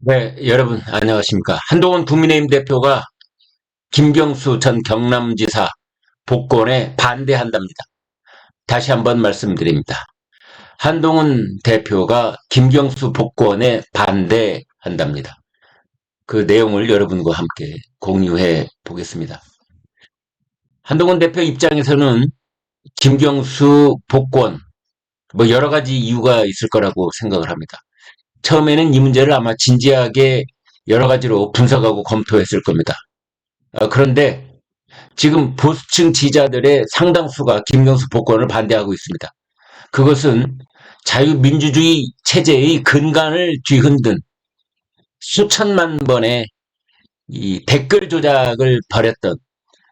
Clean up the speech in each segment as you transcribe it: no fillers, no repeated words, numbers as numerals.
네, 여러분 안녕하십니까. 한동훈 국민의힘 대표가 김경수 전 경남지사 복권에 반대한답니다. 다시 한번 말씀드립니다. 한동훈 대표가 김경수 복권에 반대한답니다. 그 내용을 여러분과 함께 공유해 보겠습니다. 한동훈 대표 입장에서는 김경수 복권, 여러 가지 이유가 있을 거라고 생각을 합니다. 처음에는 이 문제를 아마 진지하게 여러 가지로 분석하고 검토했을 겁니다. 그런데 지금 보수층 지지자들의 상당수가 김경수 복권을 반대하고 있습니다. 그것은 자유민주주의 체제의 근간을 뒤흔든 수천만 번의 이 댓글 조작을 벌였던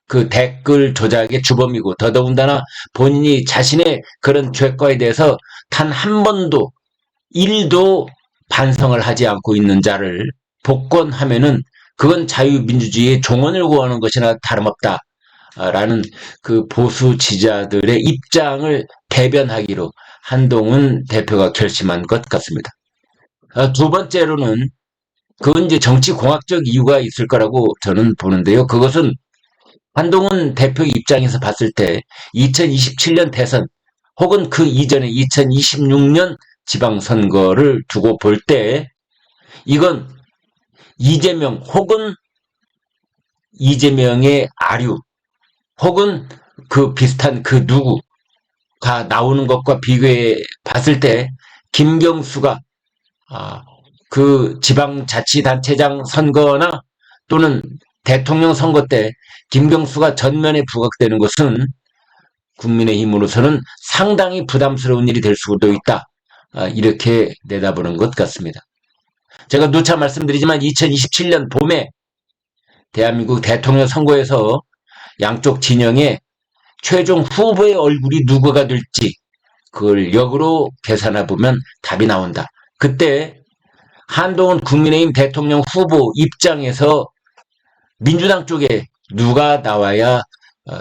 그 댓글 조작의 주범이고, 더더군다나 본인이 자신의 그런 죄과에 대해서 단 한 번도 일도 반성을 하지 않고 있는 자를 복권하면은 그건 자유민주주의의 종언을 구하는 것이나 다름없다. 라는 그 보수 지지자들의 입장을 대변하기로 한동훈 대표가 결심한 것 같습니다. 두 번째로는 그건 이제 정치공학적 이유가 있을 거라고 저는 보는데요. 그것은 한동훈 대표 입장에서 봤을 때 2027년 대선 혹은 그 이전에 2026년 지방선거를 두고 볼 때 이건 이재명 혹은 이재명의 아류 혹은 그 비슷한 그 누구가 나오는 것과 비교해 봤을 때 김경수가 그 지방자치단체장 선거나 또는 대통령 선거 때 김경수가 전면에 부각되는 것은 국민의힘으로서는 상당히 부담스러운 일이 될 수도 있다. 이렇게 내다보는 것 같습니다. 제가 누차 말씀드리지만 2027년 봄에 대한민국 대통령 선거에서 양쪽 진영의 최종 후보의 얼굴이 누구가 될지 그걸 역으로 계산해 보면 답이 나온다. 그때 한동훈 국민의힘 대통령 후보 입장에서 민주당 쪽에 누가 나와야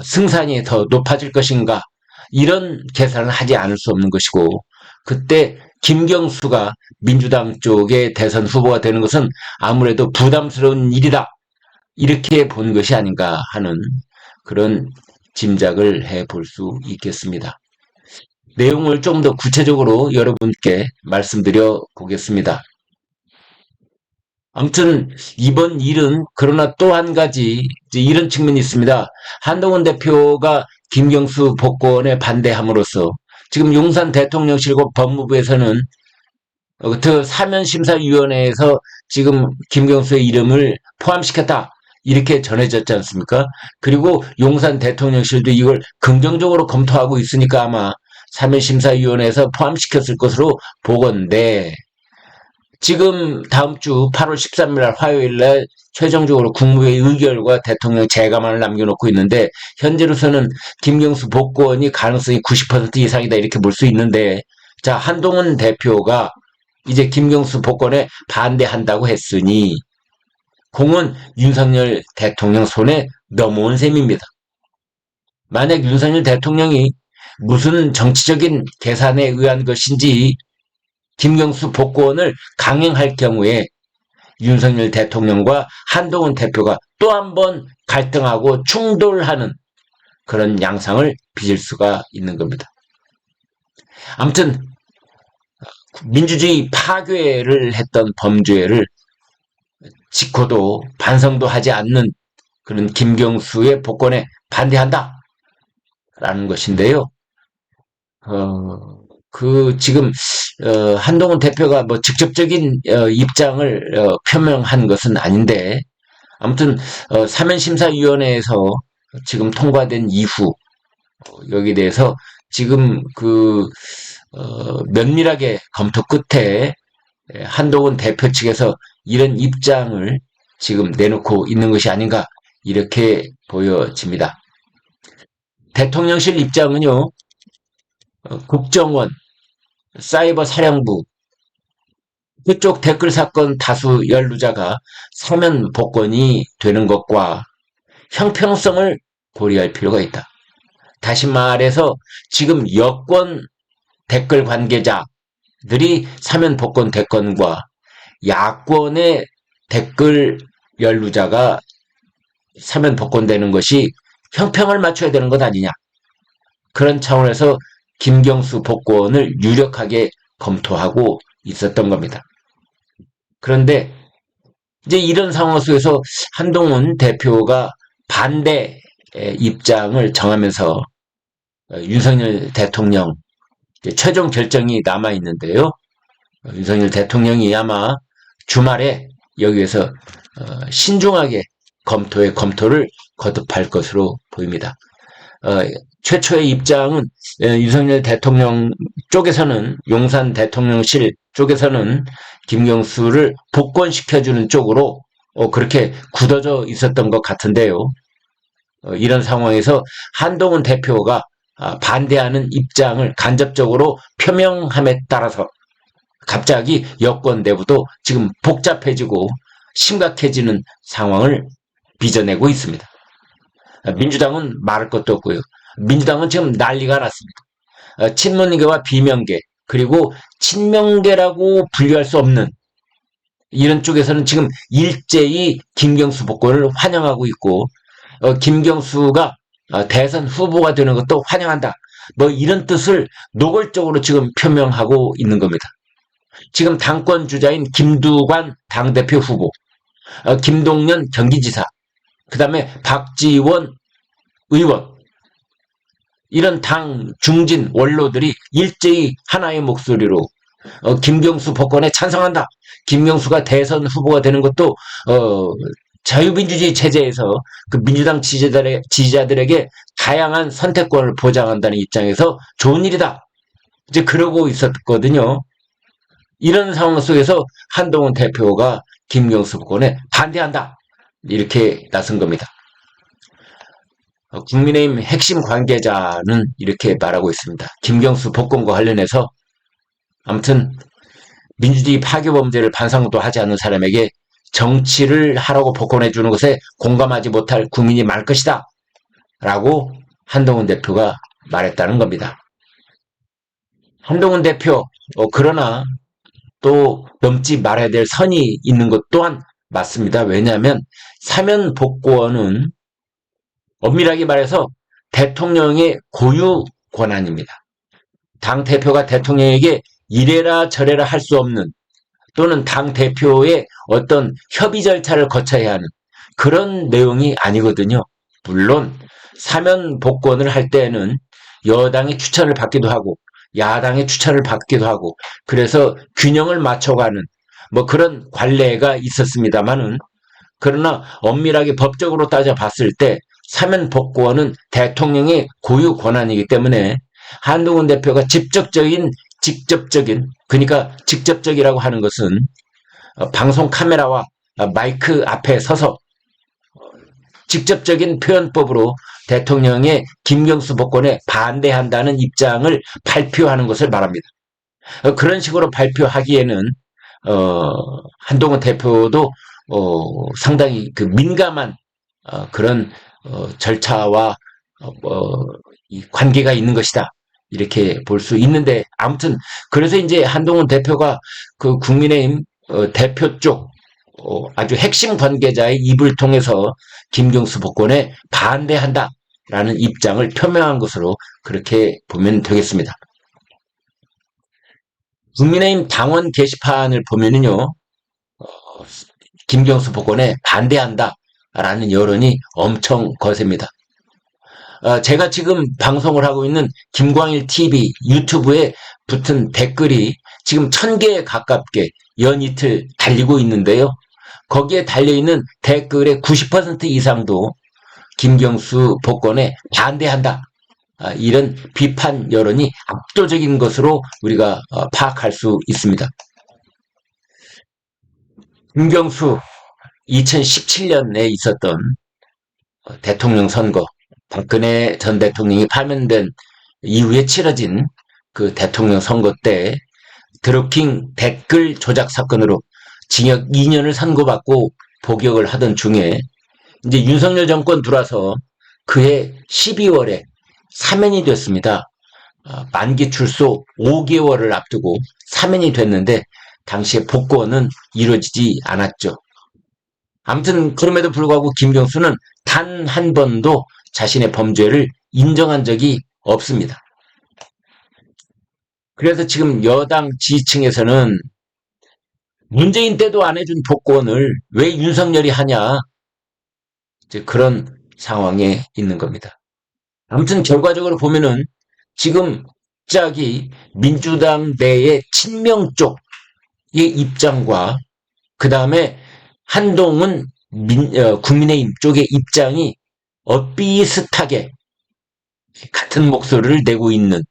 승산이 더 높아질 것인가, 이런 계산을 하지 않을 수 없는 것이고, 그때 김경수가 민주당 쪽의 대선 후보가 되는 것은 아무래도 부담스러운 일이다, 이렇게 본 것이 아닌가 하는 그런 짐작을 해볼 수 있겠습니다. 내용을 좀 더 구체적으로 여러분께 말씀드려 보겠습니다. 아무튼 이번 일은 그러나 또 한 가지 이런 측면이 있습니다. 한동훈 대표가 김경수 복권에 반대함으로써 지금 용산 대통령실과 법무부에서는 사면심사위원회에서 지금 김경수의 이름을 포함시켰다, 이렇게 전해졌지 않습니까? 그리고 용산 대통령실도 이걸 긍정적으로 검토하고 있으니까 아마 사면심사위원회에서 포함시켰을 것으로 보건데, 지금 다음 주 8월 13일 날 화요일 날 최종적으로 국무회의 의결과 대통령 재감안을 남겨놓고 있는데, 현재로서는 김경수 복권이 가능성이 90% 이상이다, 이렇게 볼 수 있는데, 자, 한동훈 대표가 이제 김경수 복권에 반대한다고 했으니 공은 윤석열 대통령 손에 넘어온 셈입니다. 만약 윤석열 대통령이 무슨 정치적인 계산에 의한 것인지 김경수 복권을 강행할 경우에 윤석열 대통령과 한동훈 대표가 또 한 번 갈등하고 충돌하는 그런 양상을 빚을 수가 있는 겁니다. 아무튼 민주주의 파괴를 했던 범죄를 짓고도 반성도 하지 않는 그런 김경수의 복권에 반대한다라는 것인데요. 지금 한동훈 대표가 뭐 직접적인 입장을 표명한 것은 아닌데, 아무튼 사면심사위원회에서 지금 통과된 이후 여기에 대해서 지금 면밀하게 검토 끝에 한동훈 대표 측에서 이런 입장을 지금 내놓고 있는 것이 아닌가, 이렇게 보여집니다. 대통령실 입장은요, 국정원, 사이버 사령부, 그쪽 댓글 사건 다수 연루자가 사면 복권이 되는 것과 형평성을 고려할 필요가 있다. 다시 말해서 지금 여권 댓글 관계자들이 사면 복권 대권과 야권의 댓글 연루자가 사면 복권되는 것이 형평을 맞춰야 되는 것 아니냐. 그런 차원에서 김경수 복권을 유력하게 검토하고 있었던 겁니다. 그런데 이제 이런 상황 속에서 한동훈 대표가 반대 입장을 정하면서 윤석열 대통령 최종 결정이 남아 있는데요. 윤석열 대통령이 아마 주말에 여기에서 신중하게 검토를 거듭할 것으로 보입니다. 최초의 입장은 윤석열 대통령 쪽에서는 용산 대통령실 쪽에서는 김경수를 복권시켜주는 쪽으로 그렇게 굳어져 있었던 것 같은데요. 이런 상황에서 한동훈 대표가 반대하는 입장을 간접적으로 표명함에 따라서 갑자기 여권 내부도 지금 복잡해지고 심각해지는 상황을 빚어내고 있습니다. 민주당은 말할 것도 없고요. 민주당은 지금 난리가 났습니다. 친문계와 비명계 그리고 친명계라고 분류할 수 없는 이런 쪽에서는 지금 일제히 김경수 복권을 환영하고 있고 김경수가 대선 후보가 되는 것도 환영한다. 뭐 이런 뜻을 노골적으로 지금 표명하고 있는 겁니다. 지금 당권 주자인 김두관 당대표 후보, 김동연 경기지사, 그 다음에 박지원 의원, 이런 당 중진 원로들이 일제히 하나의 목소리로 김경수 복권에 찬성한다. 김경수가 대선 후보가 되는 것도 자유민주주의 체제에서 그 민주당 지지자들에게 다양한 선택권을 보장한다는 입장에서 좋은 일이다. 이제 그러고 있었거든요. 이런 상황 속에서 한동훈 대표가 김경수 복권에 반대한다. 이렇게 나선 겁니다. 국민의힘 핵심 관계자는 이렇게 말하고 있습니다. 김경수 복권과 관련해서 아무튼 민주주의 파괴범죄를 반성도 하지 않는 사람에게 정치를 하라고 복권해 주는 것에 공감하지 못할 국민이 많을 것이다. 라고 한동훈 대표가 말했다는 겁니다. 한동훈 대표, 그러나 또 넘지 말아야 될 선이 있는 것 또한 맞습니다. 왜냐하면 사면 복권은 엄밀하게 말해서 대통령의 고유 권한입니다. 당대표가 대통령에게 이래라 저래라 할 수 없는 또는 당대표의 어떤 협의 절차를 거쳐야 하는 그런 내용이 아니거든요. 물론 사면 복권을 할 때에는 여당의 추천을 받기도 하고 야당의 추천을 받기도 하고 그래서 균형을 맞춰가는 뭐 그런 관례가 있었습니다만은 그러나 엄밀하게 법적으로 따져봤을 때 사면 복권은 대통령의 고유 권한이기 때문에 한동훈 대표가 직접적인 그러니까 직접적이라고 하는 것은 방송 카메라와 마이크 앞에 서서 직접적인 표현법으로 대통령의 김경수 복권에 반대한다는 입장을 발표하는 것을 말합니다. 그런 식으로 발표하기에는 한동훈 대표도 상당히 그 민감한 그런 절차와 이 관계가 있는 것이다. 이렇게 볼 수 있는데 아무튼 그래서 이제 한동훈 대표가 그 국민의힘 대표 쪽 아주 핵심 관계자의 입을 통해서 김경수 복권에 반대한다라는 입장을 표명한 것으로 그렇게 보면 되겠습니다. 국민의힘 당원 게시판을 보면은요, 김경수 복권에 반대한다라는 여론이 엄청 거셉니다. 제가 지금 방송을 하고 있는 김광일 TV 유튜브에 붙은 댓글이 지금 1000개에 가깝게 연이틀 달리고 있는데요. 거기에 달려있는 댓글의 90% 이상도 김경수 복권에 반대한다. 이런 비판 여론이 압도적인 것으로 우리가 파악할 수 있습니다. 김경수 2017년에 있었던 대통령 선거, 박근혜 전 대통령이 파면된 이후에 치러진 그 대통령 선거 때 드루킹 댓글 조작 사건으로 징역 2년을 선고받고 복역을 하던 중에 이제 윤석열 정권 들어와서 그해 12월에 사면이 됐습니다. 만기 출소 5개월을 앞두고 사면이 됐는데 당시에 복권은 이루어지지 않았죠. 아무튼 그럼에도 불구하고 김경수는 단 한 번도 자신의 범죄를 인정한 적이 없습니다. 그래서 지금 여당 지지층에서는 문재인 때도 안 해준 복권을 왜 윤석열이 하냐, 이제 그런 상황에 있는 겁니다. 아무튼 결과적으로 보면은 지금 갑자기 민주당 내의 친명 쪽의 입장과 그 다음에 한동훈 국민의힘 쪽의 입장이 비슷하게 같은 목소리를 내고 있는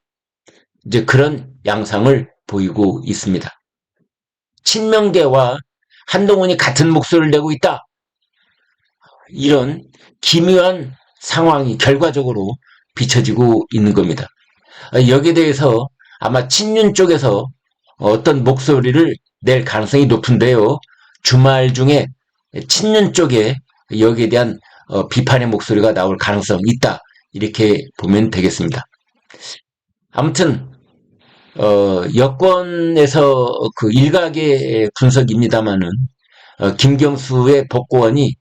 이제 그런 양상을 보이고 있습니다. 친명계와 한동훈이 같은 목소리를 내고 있다. 이런 기묘한 상황이 결과적으로 비춰지고 있는 겁니다. 여기에 대해서 아마 친윤 쪽에서 어떤 목소리를 낼 가능성이 높은데요. 주말 중에 친윤 쪽에 여기에 대한 비판의 목소리가 나올 가능성이 있다. 이렇게 보면 되겠습니다. 아무튼 여권에서 그 일각의 분석입니다마는 김경수의 복권이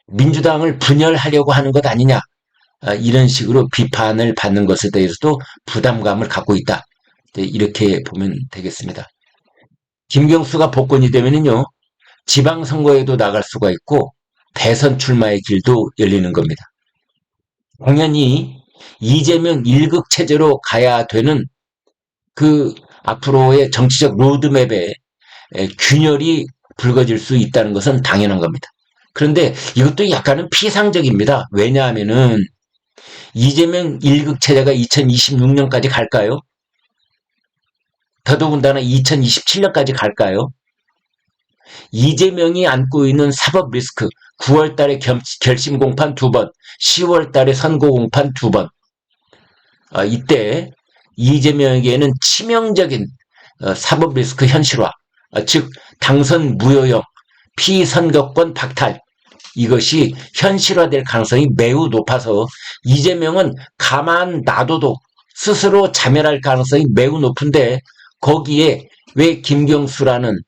민주당을 분열하려고 하는 것 아니냐, 이런 식으로 비판을 받는 것에 대해서도 부담감을 갖고 있다. 이렇게 보면 되겠습니다. 김경수가 복권이 되면요, 지방선거에도 나갈 수가 있고 대선 출마의 길도 열리는 겁니다. 당연히 이재명 1극 체제로 가야 되는 그 앞으로의 정치적 로드맵에 균열이 불거질 수 있다는 것은 당연한 겁니다. 그런데 이것도 약간은 피상적입니다. 왜냐하면은 이재명 1극 체제가 2026년까지 갈까요? 더더군다나 2027년까지 갈까요? 이재명이 안고 있는 사법 리스크, 9월 달에 결심 공판 2번, 10월 달에 선고 공판 2번. 이때 이재명에게는 치명적인 사법 리스크 현실화, 즉 당선 무효형, 피선거권 박탈, 이것이 현실화될 가능성이 매우 높아서 이재명은 가만 놔둬도 스스로 자멸할 가능성이 매우 높은데, 거기에 왜 김경수라는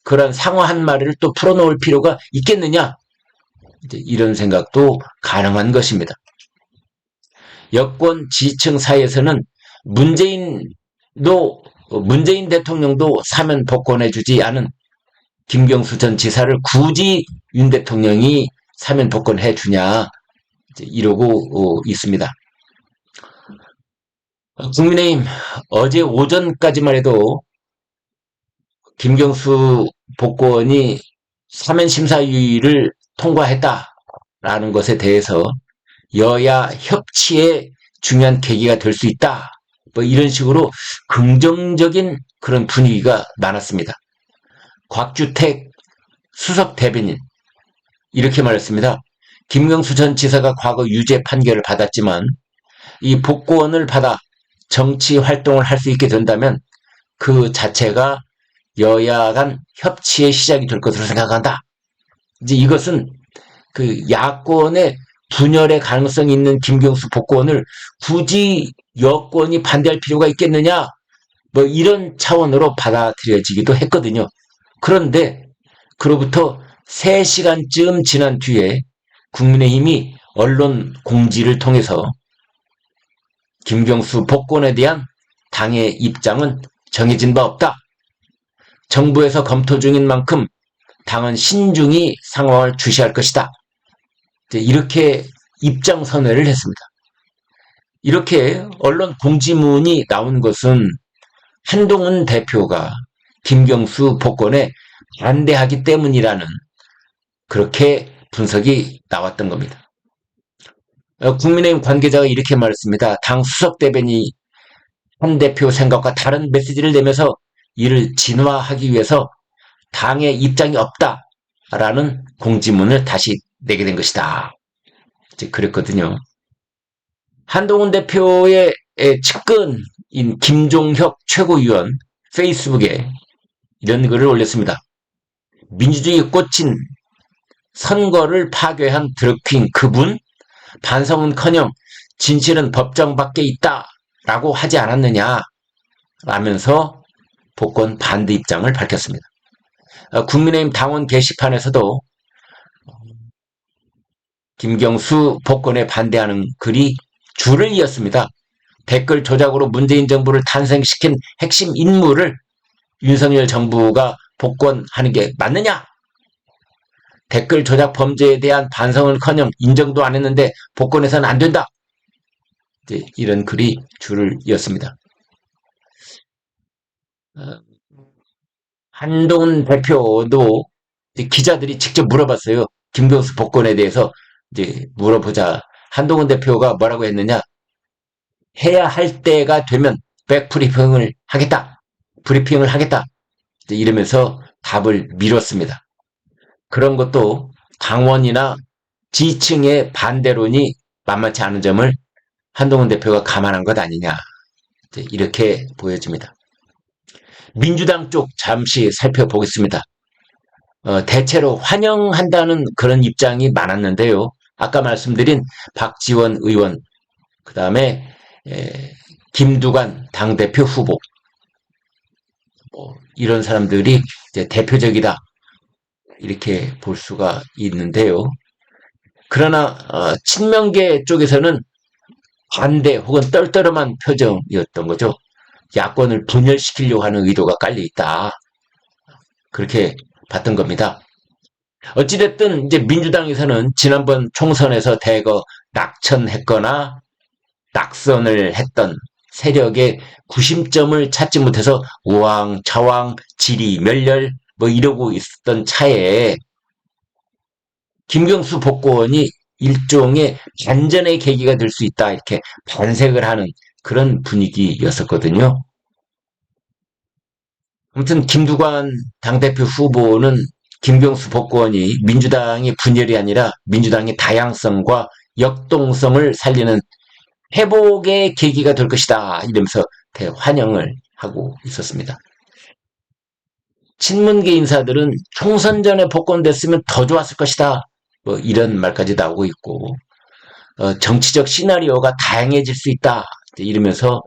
그런 상어 한 마리를 또 풀어놓을 필요가 있겠느냐, 이런 생각도 가능한 것입니다. 여권 지지층 사이에서는 문재인 대통령도 사면 복권해주지 않은 김경수 전 지사를 굳이 윤 대통령이 사면 복권해주냐, 이러고 있습니다. 국민의힘 어제 오전까지만 해도 김경수 복권이 사면심사위를 통과했다라는 것에 대해서 여야 협치의 중요한 계기가 될 수 있다, 뭐 이런 식으로 긍정적인 그런 분위기가 많았습니다. 곽주택 수석 대변인 이렇게 말했습니다. 김경수 전 지사가 과거 유죄 판결을 받았지만 이 복권을 받아 정치 활동을 할 수 있게 된다면 그 자체가 여야 간 협치의 시작이 될 것으로 생각한다. 이제 이것은 그 야권의 분열의 가능성이 있는 김경수 복권을 굳이 여권이 반대할 필요가 있겠느냐, 뭐 이런 차원으로 받아들여지기도 했거든요. 그런데 그로부터 3시간쯤 지난 뒤에 국민의힘이 언론 공지를 통해서 김경수 복권에 대한 당의 입장은 정해진 바 없다. 정부에서 검토 중인 만큼 당은 신중히 상황을 주시할 것이다. 이렇게 입장 선회를 했습니다. 이렇게 언론 공지문이 나온 것은 한동훈 대표가 김경수 복권에 반대하기 때문이라는 그렇게 분석이 나왔던 겁니다. 국민의힘 관계자가 이렇게 말했습니다. 당 수석 대변인이 한 대표 생각과 다른 메시지를 내면서 이를 진화하기 위해서 당의 입장이 없다라는 공지문을 다시 내게 된 것이다. 이제 그랬거든요. 한동훈 대표의 측근인 김종혁 최고위원 페이스북에 이런 글을 올렸습니다. 민주주의 꽃인 선거를 파괴한 드래퀸 그분, 반성은커녕 진실은 법정 밖에 있다라고 하지 않았느냐 라면서 복권 반대 입장을 밝혔습니다. 국민의힘 당원 게시판에서도 김경수 복권에 반대하는 글이 줄을 이었습니다. 댓글 조작으로 문재인 정부를 탄생시킨 핵심 인물을 윤석열 정부가 복권하는 게 맞느냐? 댓글 조작 범죄에 대한 반성을커녕 인정도 안 했는데 복권해서는 안 된다. 이런 글이 줄을 이었습니다. 한동훈 대표도 기자들이 직접 물어봤어요. 김경수 복권에 대해서 이제 물어보자. 한동훈 대표가 뭐라고 했느냐? 해야 할 때가 되면 백브리핑을 하겠다. 브리핑을 하겠다. 이러면서 답을 미뤘습니다. 그런 것도 당원이나 지층의 반대론이 만만치 않은 점을 한동훈 대표가 감안한 것 아니냐. 이렇게 보여집니다. 민주당 쪽 잠시 살펴보겠습니다. 대체로 환영한다는 그런 입장이 많았는데요. 아까 말씀드린 박지원 의원, 그 다음에 김두관 당대표 후보, 이런 사람들이 이제 대표적이다. 이렇게 볼 수가 있는데요. 그러나 친명계 쪽에서는 반대 혹은 떨떠름한 표정이었던 거죠. 야권을 분열시키려고 하는 의도가 깔려있다. 그렇게 봤던 겁니다. 어찌됐든 이제 민주당에서는 지난번 총선에서 대거 낙천했거나 낙선을 했던 세력의 구심점을 찾지 못해서 우왕좌왕 지리멸렬 이러고 있었던 차에 김경수 복권이 일종의 반전의 계기가 될 수 있다 이렇게 반색을 하는 그런 분위기였었거든요. 아무튼 김두관 당대표 후보는 김경수 복권이 민주당의 분열이 아니라 민주당의 다양성과 역동성을 살리는 회복의 계기가 될 것이다 이러면서 대환영을 하고 있었습니다. 친문계 인사들은 총선 전에 복권됐으면 더 좋았을 것이다 이런 말까지 나오고 있고 정치적 시나리오가 다양해질 수 있다 이러면서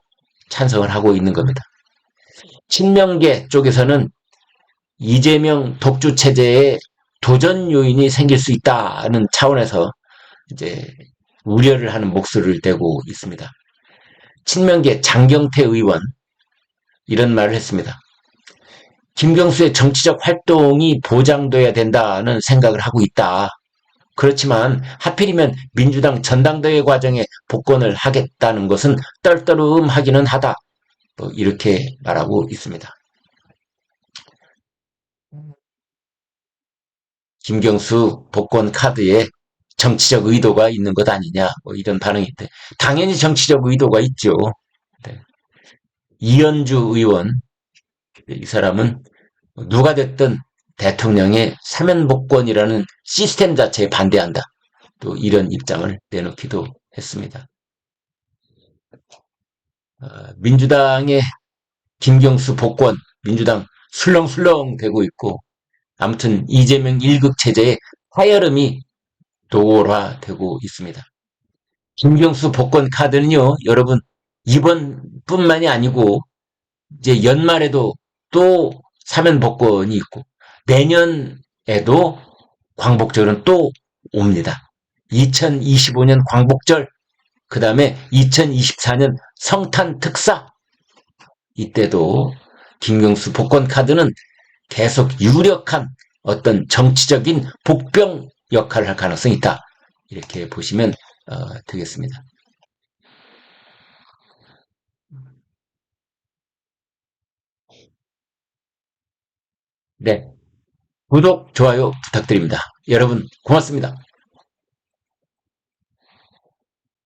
찬성을 하고 있는 겁니다. 친명계 쪽에서는 이재명 독주 체제에 도전 요인이 생길 수 있다는 차원에서 이제 우려를 하는 목소리를 내고 있습니다. 친명계 장경태 의원 이런 말을 했습니다. 김경수의 정치적 활동이 보장돼야 된다는 생각을 하고 있다. 그렇지만 하필이면 민주당 전당대회 과정에 복권을 하겠다는 것은 떨떠름하기는 하다. 이렇게 말하고 있습니다. 김경수 복권 카드에 정치적 의도가 있는 것 아니냐 이런 반응인데 당연히 정치적 의도가 있죠. 네. 이현주 의원 이 사람은 누가 됐든 대통령의 사면복권이라는 시스템 자체에 반대한다. 또 이런 입장을 내놓기도 했습니다. 민주당의 김경수 복권, 민주당 술렁술렁 되고 있고 아무튼 이재명 1급 체제의 파열음이 노골화되고 있습니다. 김경수 복권 카드는요, 여러분 이번뿐만이 아니고 이제 연말에도 또 사면 복권이 있고 내년에도 광복절은 또 옵니다. 2025년 광복절, 그 다음에 2024년 성탄 특사, 이때도 김경수 복권 카드는 계속 유력한 어떤 정치적인 복병 역할을 할 가능성이 있다. 이렇게 보시면 되겠습니다. 네, 구독, 좋아요 부탁드립니다. 여러분 고맙습니다.